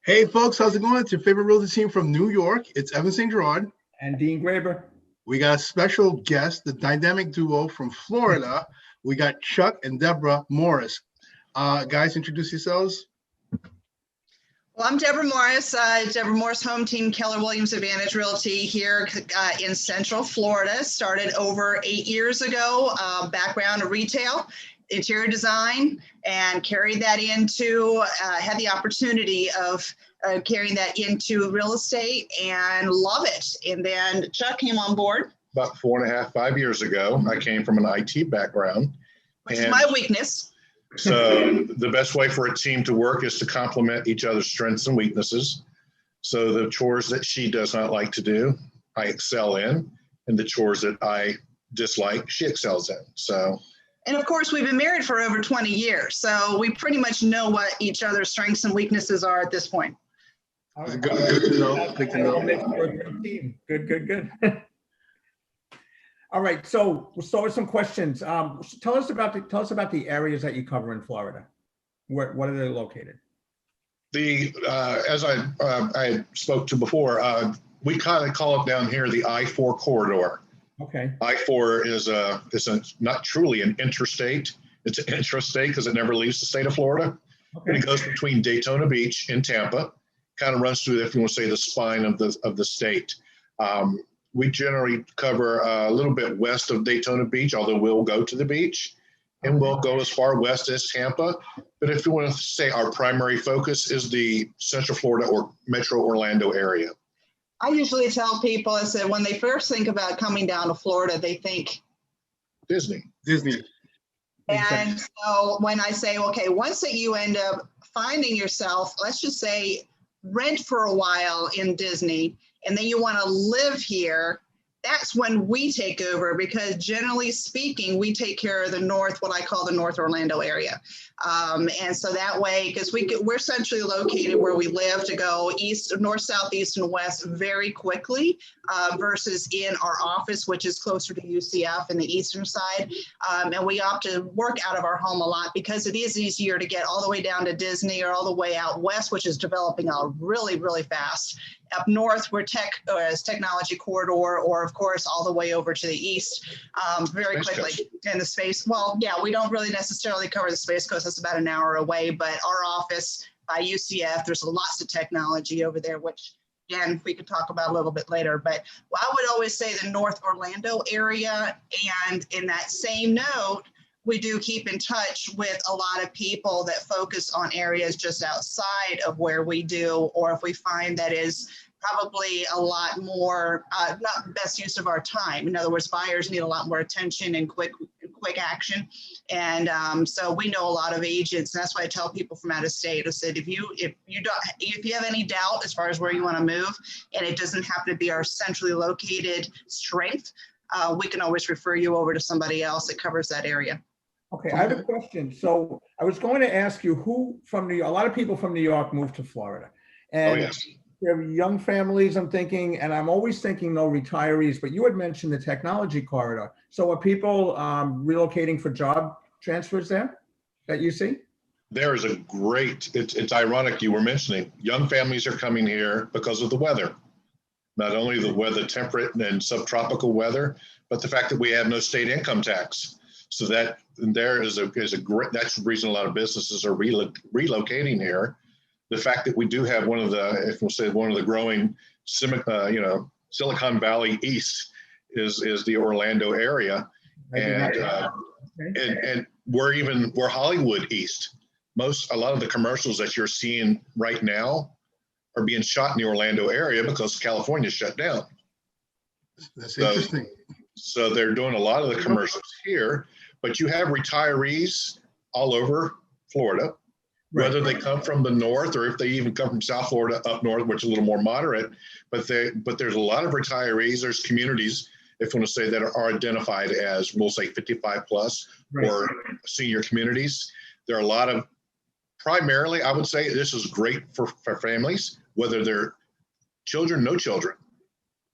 Hey folks, how's it going? It's your favorite realty team from New York. It's Evantz Saint-Gerard. And Dean Graber. We got a special guest, the dynamic duo from Florida. We got Chuck and Deborah Morris. Guys, introduce yourselves. Well, I'm Deborah Morris, Deborah Morris Home Team, Keller Williams Advantage Realty here in Central Florida. Started over 8 years ago, background in retail, interior design, and carried that into, had the opportunity of carrying that into real estate and love it. And then Chuck came on board. About 4.5, 5 years ago. I came from an IT background. Which is my weakness. So the best way for a team to work is to complement each other's strengths and weaknesses. So the chores that she does not like to do, I excel in, and the chores that I dislike, she excels in. So. And of course, we've been married for over 20 years, so we pretty much know what each other's strengths and weaknesses are at this point. All right. Good to know. Good to know. Good. All right, so we'll start with some questions. Tell us about the areas that you cover in Florida. What are they located? As I spoke to before, we kind of call it down here the I-4 corridor. Okay. I-4 is not truly an interstate. It's an intrastate because it never leaves the state of Florida. Okay. And it goes between Daytona Beach and Tampa. Kind of runs through, if you want to say, the spine of the state. We generally cover a little bit west of Daytona Beach, although we'll go to the beach, and we'll go as far west as Tampa. But if you want to say our primary focus is the Central Florida or Metro Orlando area. I usually tell people, I said, when they first think about coming down to Florida, they think Disney. And so when I say, okay, once that you end up finding yourself, let's just say rent for a while in Disney, and then you want to live here, that's when we take over, because generally speaking, we take care of the north, what I call the North Orlando area. And so that way, because we're centrally located where we live, to go east, north, south, east, and west very quickly, versus in our office, which is closer to UCF in the eastern side. And we opt to work out of our home a lot because it is easier to get all the way down to Disney or all the way out west, which is developing out really, really fast. Up north, we're technology corridor, or of course, all the way over to the east very quickly. And the space, well, yeah, we don't really necessarily cover the Space Coast. That's about an hour away, but our office by UCF, there's lots of technology over there, which again, we could talk about a little bit later. But I would always say the North Orlando area. And in that same note, we do keep in touch with a lot of people that focus on areas just outside of where we do, or if we find that is probably a lot more, not best use of our time. In other words, buyers need a lot more attention and quick action. And so we know a lot of agents, and that's why I tell people from out of state, I said, if you have any doubt as far as where you want to move, and it doesn't happen to be our centrally located strength, we can always refer you over to somebody else that covers that area. Okay, I have a question. So I was going to ask you, a lot of people from New York moved to Florida. And yes. They're young families, I'm thinking, and I'm always thinking no retirees, but you had mentioned the technology corridor. So are people relocating for job transfers there that you see? There is a great, it's ironic you were mentioning, young families are coming here because of the weather. Not only the weather, temperate and subtropical weather, but the fact that we have no state income tax. So that there is a great, that's the reason a lot of businesses are relocating here. The fact that we do have one of the growing, Silicon Valley East is the Orlando area, and we're Hollywood East. A lot of the commercials that you're seeing right now are being shot in the Orlando area because California shut down. That's interesting. So they're doing a lot of the commercials here, but you have retirees all over Florida. Whether they come from the north or if they even come from South Florida up north, which is a little more moderate, but there's a lot of retirees. There's communities, if you want to say, that are identified as, we'll say 55 plus, right, or senior communities. There are a lot of, primarily, I would say this is great for families, whether they're children, no children,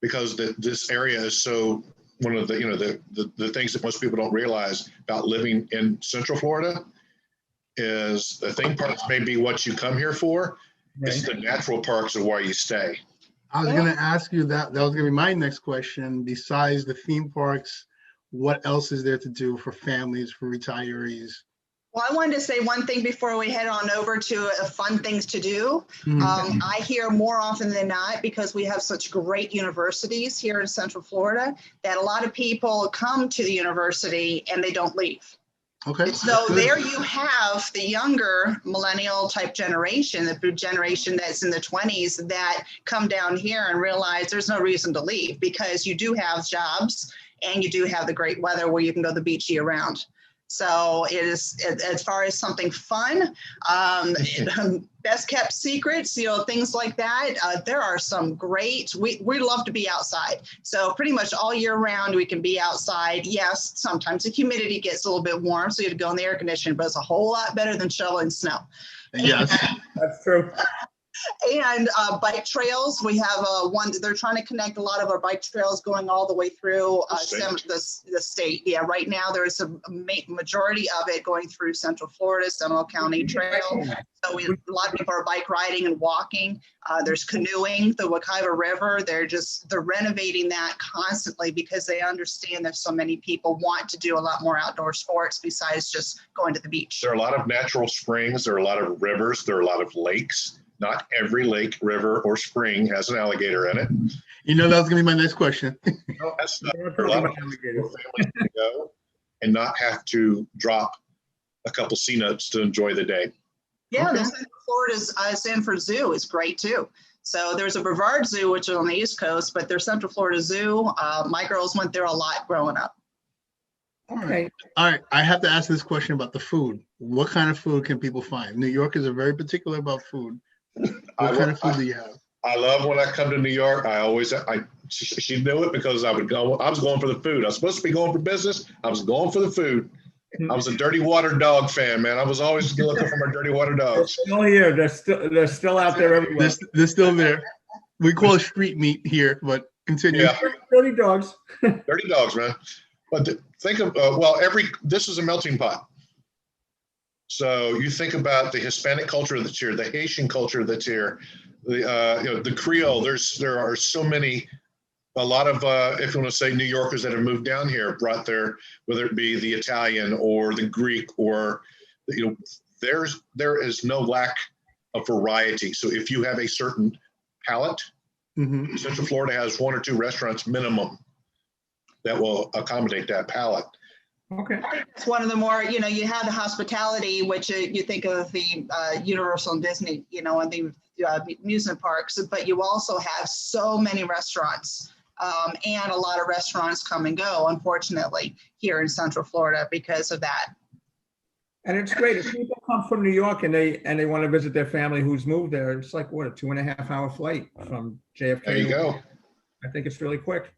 because this area is so, one of the things that most people don't realize about living in Central Florida is the thing parts may be what you come here for. It's the natural parks of where you stay. I was going to ask you that. That was going to be my next question. Besides the theme parks, what else is there to do for families, for retirees? Well, I wanted to say one thing before we head on over to fun things to do. I hear more often than not, because we have such great universities here in Central Florida, that a lot of people come to the university and they don't leave. Okay. So there you have the younger millennial type generation, the generation that's in the 20s, that come down here and realize there's no reason to leave, because you do have jobs and you do have the great weather where you can go to the beach year round. So it is, as far as something fun, best kept secrets, things like that. There are some great, we love to be outside. So pretty much all year round, we can be outside. Yes, sometimes the humidity gets a little bit warm, so you have to go in the air conditioning, but it's a whole lot better than shoveling snow. Yes, That's true. And bike trails, we have one, they're trying to connect a lot of our bike trails going all the way through the state. Yeah, right now there's a majority of it going through Central Florida, Seminole County Trail. So a lot of people are bike riding and walking. There's canoeing, the Wekiva River. They're renovating that constantly, because they understand that so many people want to do a lot more outdoor sports besides just going to the beach. There are a lot of natural springs. There are a lot of rivers. There are a lot of lakes. Not every lake, river, or spring has an alligator in it. that was going to be my next question. That's not a lot of families to go and not have to drop a couple C notes to enjoy the day. Yeah, Okay. the Central Florida's Sanford Zoo is great too. So there's a Brevard Zoo, which is on the East Coast, but there's Central Florida Zoo. My girls went there a lot growing up. Okay. All right. I have to ask this question about the food. What kind of food can people find? New Yorkers are very particular about food. What kind of food do you have? I love when I come to New York. She knew it, because I was going for the food. I was supposed to be going for business. I was going for the food. I was a Dirty Water dog fan, man. I was always looking for my Dirty Water They're dogs. still here. They're still out there everywhere. They're still there. We call it street meat here, but continue. Yeah. Dirty dogs. Dirty dogs, man. But think of, this is a melting pot. So you think about the Hispanic culture that's here, the Haitian culture that's here, the Creole. There are so many, a lot of, if you want to say, New Yorkers that have moved down here, brought their, whether it be the Italian or the Greek, or there is no lack of variety. So if you have a certain palate, Central Florida has 1 or 2 restaurants minimum that will accommodate that palate. Okay. It's one of the more, you have the hospitality, which you think of the Universal and Disney, and the amusement parks, but you also have so many restaurants and a lot of restaurants come and go, unfortunately, here in Central Florida because of that. And it's great if people come from New York and they want to visit their family who's moved there. It's like, what, a 2.5-hour flight from JFK. There you go. I think it's really quick.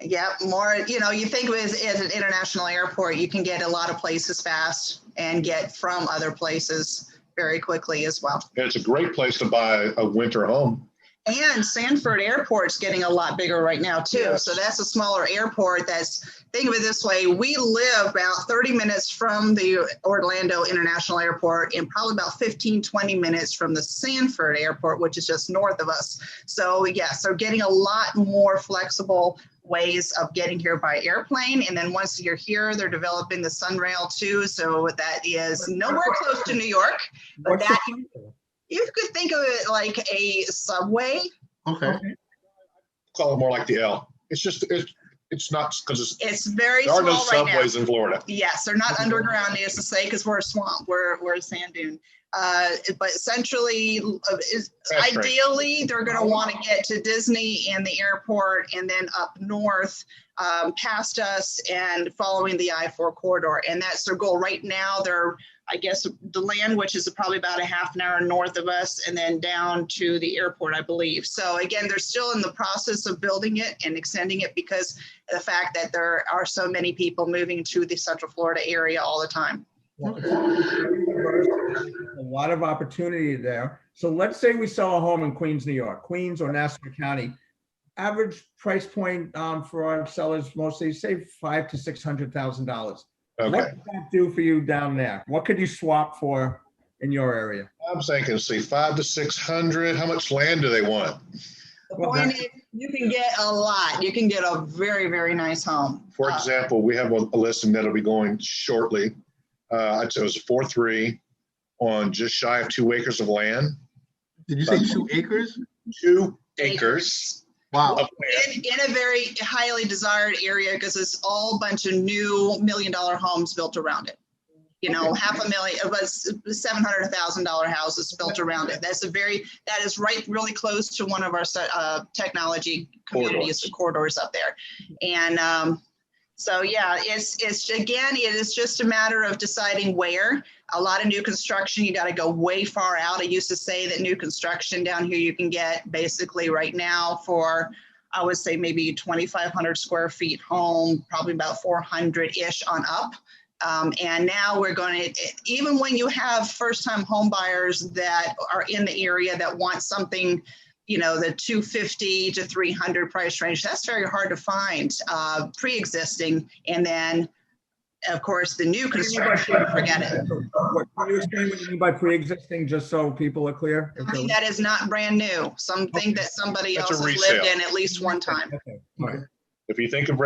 Yeah, more, you think of it as an international airport, you can get a lot of places fast and get from other places very quickly as well. It's a great place to buy a winter home. And Sanford Airport's getting a lot bigger right now too. Yes. So that's a smaller airport. Think of it this way, we live about 30 minutes from the Orlando International Airport and probably about 15-20 minutes from the Sanford Airport, which is just north of us. So yes, they're getting a lot more flexible ways of getting here by airplane. And then once you're here, they're developing the Sunrail too. So that is nowhere close to New York, but that you could think of it like a subway. Okay. Call it more like the L. It's just, it's not, because It's very there are small no right now. subways in Florida. Yes, they're not underground, needless to say, because we're a swamp. We're a sand dune. But centrally, ideally, they're going to want to get to Disney and the airport, and then up north past us and following the I-4 corridor. And that's their goal right now. They're, I guess, the land, which is probably about a half an hour north of us, and then down to the airport, I believe. So again, they're still in the process of building it and extending it because of the fact that there are so many people moving to the Central Florida area all the time. A lot of opportunity there. So let's say we sell a home in Queens, New York, Queens or Nassau County. Average price point for our sellers mostly, say $500,000 to $600,000. Okay. What does that do for you down there? What could you swap for in your area? I'm thinking, see, 500 to 600. How much land do they want? The Well, point is, you can get a lot. You can get a very, very nice home. For example, we have a listing that'll be going shortly. I'd say it was a 4.3 on just shy of 2 acres of land. Did you say 2 acres? 2 acres Wow. of land. In a very highly desired area, because it's all a bunch of new $1 million homes built around it. You know, $500,000, it was $700,000 houses built around it. That is right, really close to one of our technology communities, corridors up there. And so, yeah, it's again, it is just a matter of deciding where. A lot of new construction, you got to go way far out. I used to say that new construction down here, you can get basically right now for, I would say maybe 2,500 square feet home, probably about 400-ish on up. And now we're going to, even when you have first-time home buyers that are in the area that want something, you know, the 250 to 300 price range, that's very hard to find pre-existing. And then, of course, the new construction, forget it. What can you explain what you mean by pre-existing, just so people are clear? Something that is not brand new, something that somebody That's else a has lived resale. in at least one time. Okay. All right. If you think of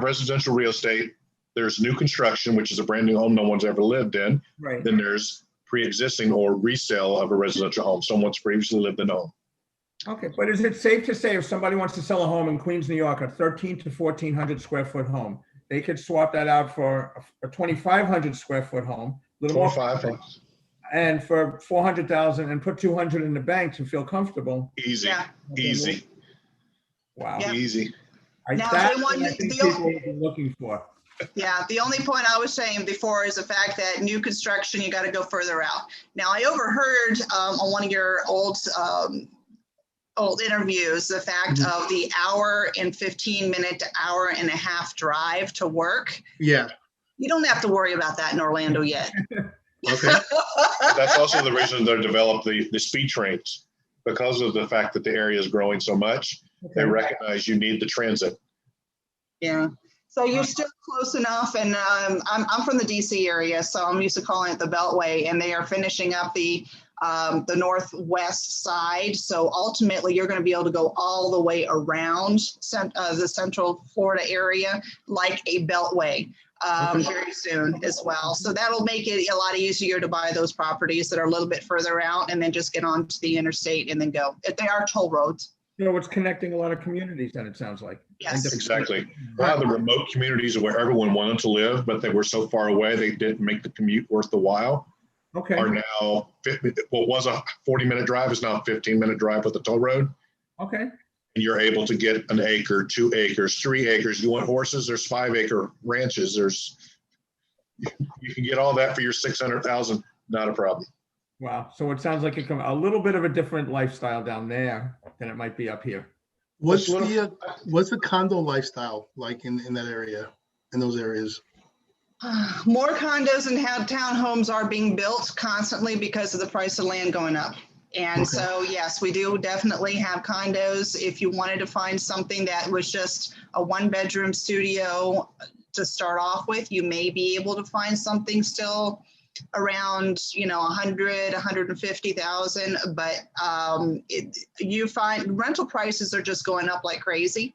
residential real estate, there's new construction, which is a brand new home no one's ever lived in. Right. Then there's pre-existing or resale of a residential home. Someone's previously lived in a home. Okay, but is it safe to say if somebody wants to sell a home in Queens, New York, a 1,300 to 1,400 square foot home, they could swap that out for a 2,500 square foot home, a little more, 4 or 5. and for 400,000 and put 200 in the bank to feel comfortable? Easy, Yeah. easy, Wow. Yeah. easy. Now, That's they want what I think the- people would be looking for. Yeah, the only point I was saying before is the fact that new construction, you got to go further out. Now, I overheard on one of your old interviews the fact of the hour and 15-minute to hour and a half drive to work. Yeah. You don't have to worry about that in Orlando yet. Okay. That's also the reason they developed the speed trains, because of the fact that the area is growing so much. They recognize you need the transit. Yeah. So you're still close enough, and I'm from the DC area, so I'm used to calling it the Beltway, and they are finishing up the northwest side. So ultimately, you're going to be able to go all the way around the Central Florida area like a Beltway very soon as well. So that'll make it a lot easier to buy those properties that are a little bit further out, and then just get onto the interstate and then go. They are toll roads. You know, it's connecting a lot of communities, then it sounds like. Yes. Exactly. A lot of the remote communities where everyone wanted to live, but they were so far away, they didn't make the commute worth the while, Okay. are now, what was a 40-minute drive is now a 15-minute drive with the toll road. Okay. And you're able to get an acre, 2 acres, 3 acres. You want horses, there's 5-acre ranches. You can get all that for your 600,000, not a problem. Wow. So it sounds like a little bit of a different lifestyle down there than it might be up here. What's the condo lifestyle like in that area, in those areas? More condos and townhomes are being built constantly because of the price of land going up. And so, yes, we do definitely have condos. If you wanted to find something that was just a 1-bedroom studio to start off with, you may be able to find something still around, 100, 150,000, but you find rental prices are just going up like crazy.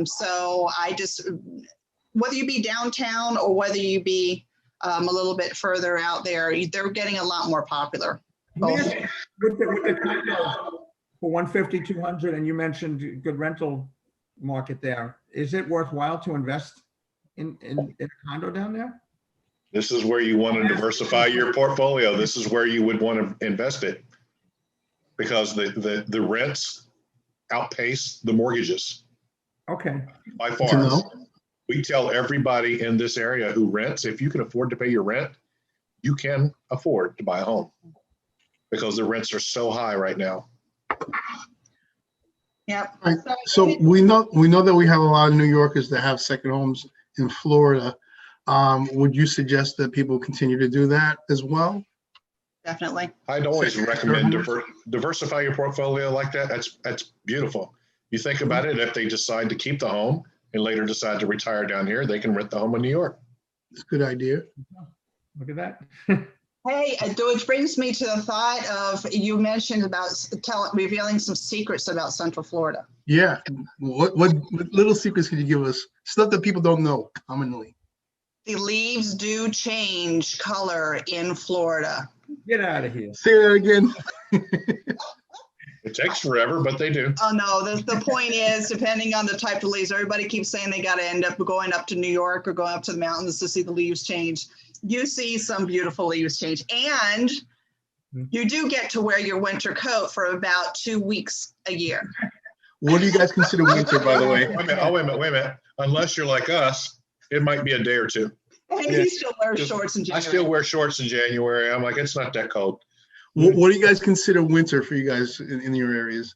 So whether you be downtown or whether you be a little bit further out there, they're getting a lot more popular. Both. With the condo for 150, 200, and you mentioned good rental market there, is it worthwhile to invest in a condo down there? This is where you want to diversify your portfolio. This is where you would want to invest it, because the rents outpace the mortgages Okay. by To far. know? We tell everybody in this area who rents, if you can afford to pay your rent, you can afford to buy a home, because the rents are so high right now. Yep. Right. So we know that we have a lot of New Yorkers that have second homes in Florida. Would you suggest that people continue to do that as well? Definitely. I'd always recommend diversify your portfolio like that. That's beautiful. You think about it, if they decide to keep the home and later decide to retire down here, they can rent the home in New York. It's a good idea. Look at that. Hey, which brings me to the thought of, you mentioned about revealing some secrets about Central Florida. Yeah. What little secrets can you give us? Stuff that people don't know commonly. The leaves do change color in Florida. Get out of here. Say that again. It takes forever, but they do. Oh, no, the point is, depending on the type of leaves, everybody keeps saying they got to end up going up to New York or going up to the mountains to see the leaves change. You see some beautiful leaves change. And you do get to wear your winter coat for about 2 weeks a year. What do you guys consider winter, by the way? Wait a minute. Unless you're like us, it might be a day or two. And you still wear shorts in I January. still wear shorts in January. I'm like, it's not that cold. What do you guys consider winter for you guys in your areas?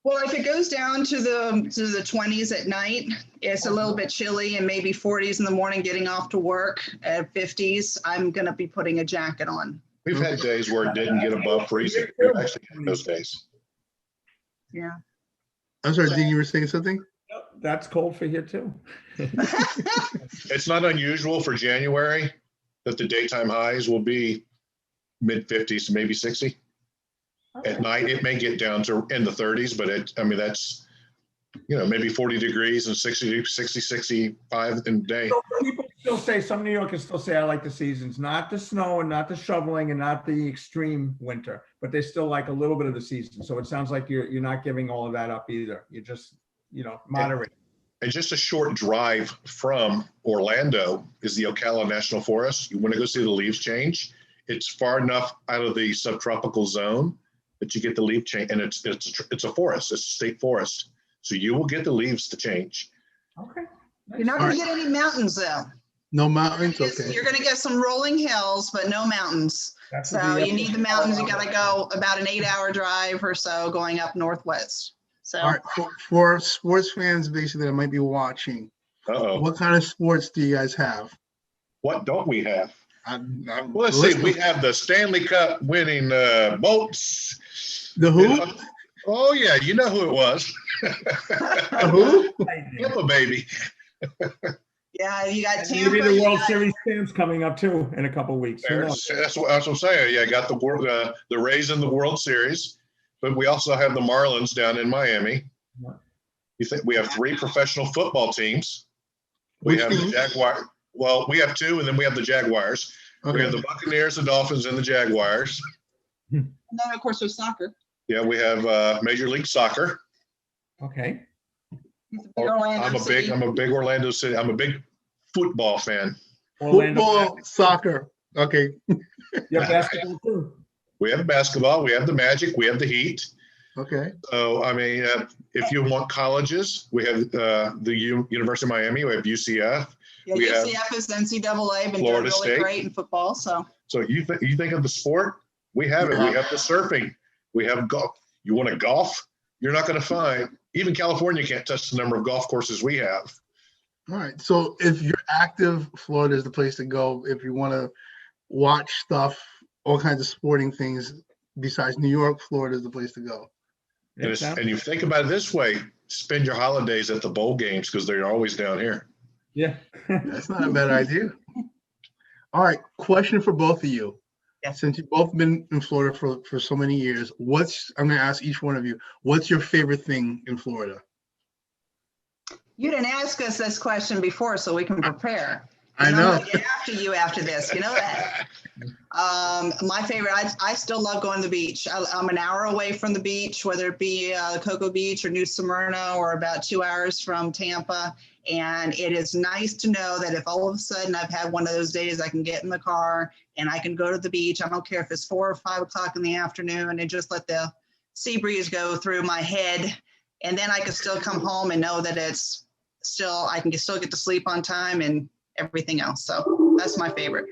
Well, if it goes down to the 20s at night, it's a little bit chilly, and maybe 40s in the morning getting off to work at 50s, I'm going to be putting a jacket on. We've had days where it didn't get above freezing. We've actually had those days. Yeah. I'm sorry, Dean, you were saying something? That's cold for here too. It's not unusual for January that the daytime highs will be mid 50s, maybe 60. At night, it may get down to in the 30s, but that's, maybe 40 degrees and 60, 65 in the day. So people still say, some New Yorkers still say, I like the seasons, not the snow and not the shoveling and not the extreme winter, but they still like a little bit of the season. So it sounds like you're not giving all of that up either. You're just, moderate. And just a short drive from Orlando is the Ocala National Forest. You want to go see the leaves change. It's far enough out of the subtropical zone that you get the leaf change, and it's a forest. It's a state forest, so you will get the leaves to change. Okay. Nice. You're not going to get any mountains, though. No mountains? Okay. You're going to get some rolling hills, but no mountains. So you need the mountains. You got to go about an 8-hour drive or so going up northwest. So All right, for sports fans basically that might be watching, what kind of sports do you guys have? What don't we have? Well, Let's see. We have the Stanley Cup winning boats. The who? Oh yeah, you know who it was. The who? Tampa, baby. yeah, you got Tampa. Maybe the World Series champs coming up too in a couple of weeks. That's what I'm saying. Yeah, got the Rays in the World Series, but we also have the Marlins down in Miami. You think we have 3 professional football teams? We have the Jaguars. Well, we have 2, and then we have the Jaguars. Okay. We have the Buccaneers, the Dolphins, and the Jaguars. And then, of course, there's soccer. Yeah, we have Major League Soccer. Okay. I'm a big Orlando City. I'm a big football fan. Football, soccer. Okay. You have basketball too. We have basketball. We have the Magic. We have the Heat. Okay. So, if you want colleges, we have the University of Miami. We have UCF. Yeah, UCF is NCAA, been doing really great in football. So you think of the sport, we have it. We have the surfing. We have golf. You want to golf? You're not going to find, even California can't touch the number of golf courses we have. All right. So if you're active, Florida is the place to go. If you want to watch stuff, all kinds of sporting things besides New York, Florida is the place to go. And you think about it this way, spend your holidays at the bowl games because they're always down here. Yeah. That's not a bad idea. All right. Question for both of you. Yeah. Since you've both been in Florida for so many years, I'm going to ask each one of you, what's your favorite thing in Florida? You didn't ask us this question before, so we can prepare. I know. I'm gonna get after you after this. You know that. My favorite, I still love going to the beach. I'm an hour away from the beach, whether it be Cocoa Beach or New Smyrna, or about 2 hours from Tampa. And it is nice to know that if all of a sudden I've had one of those days, I can get in the car and I can go to the beach. I don't care if it's 4 or 5 o'clock in the afternoon, and just let the sea breeze go through my head. And then I can still come home and know that I can still get to sleep on time and everything else. So that's my favorite.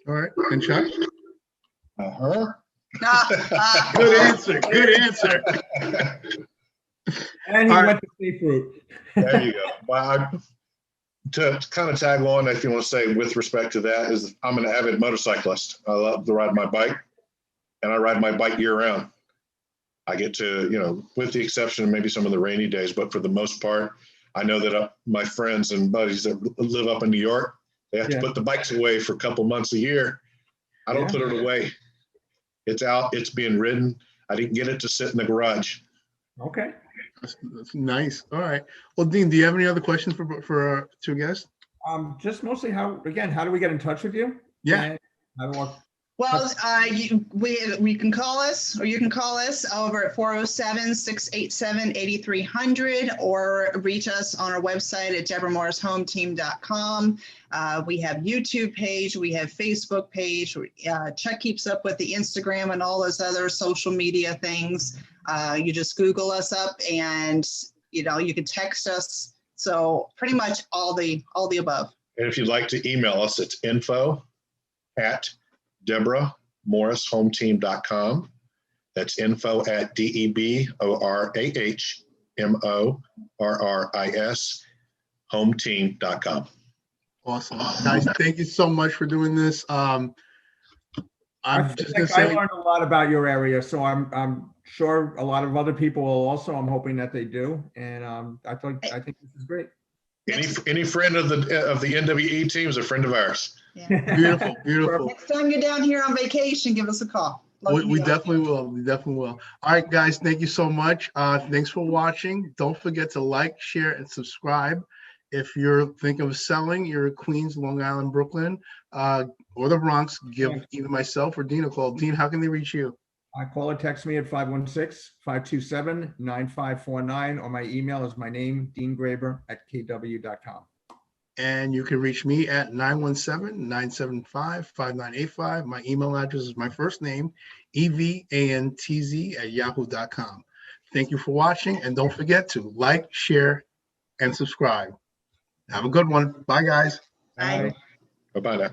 All right. And Chuck? Good answer. Good answer. And he went to seafood. There you go. Well, to kind of tag on, if you want to say with respect to that, is I'm an avid motorcyclist. I love to ride my bike, and I ride my bike year round. I get to, with the exception of maybe some of the rainy days, but for the most part, I know that my friends and buddies that live up in New York, they have to put the bikes away for a couple months a year. I don't Yeah. put it away. It's out. It's being ridden. I didn't get it to sit in the garage. Okay. That's nice. All right. Well, Dean, do you have any other questions for our two guests? Just mostly how do we get in touch with you? Yeah. And how do I, Well, we can call us, or you can call us over at 407-687-8300, or reach us on our website at deborahmorrishometeam.com. We have YouTube page, we have Facebook page. Chuck keeps up with the Instagram and all those other social media things. You just Google us up, and you can text us. So pretty much all the above. And if you'd like to email us, it's info@DeborahMorrisHometeam.com. That's info@DEBORAHMORRIS hometeam.com. Awesome. Guys, thank you so much for doing this. I'm just gonna I say, learned a lot about your area, so I'm sure a lot of other people will also. I'm hoping that they do, and I think this is great. Any friend of the NWE team is a friend of ours. Yeah. beautiful, beautiful. Next time you're down here on vacation, give us a call. We definitely will. We definitely will. All right, guys, thank you so much. Thanks for watching. Don't forget to like, share, and subscribe. If you're thinking of selling, you're in Queens, Long Island, Brooklyn, or the Bronx, give either myself or Dean a call. Dean, how can they reach you? Call or text me at 516-527-9549, or my email is my name, deangraber@kw.com. And you can reach me at 917-975-5985. My email address is my first name, evantz@yahoo.com. Thank you for watching, and don't forget to like, share, and subscribe. Have a good one. Bye, guys. Bye. Bye-bye now.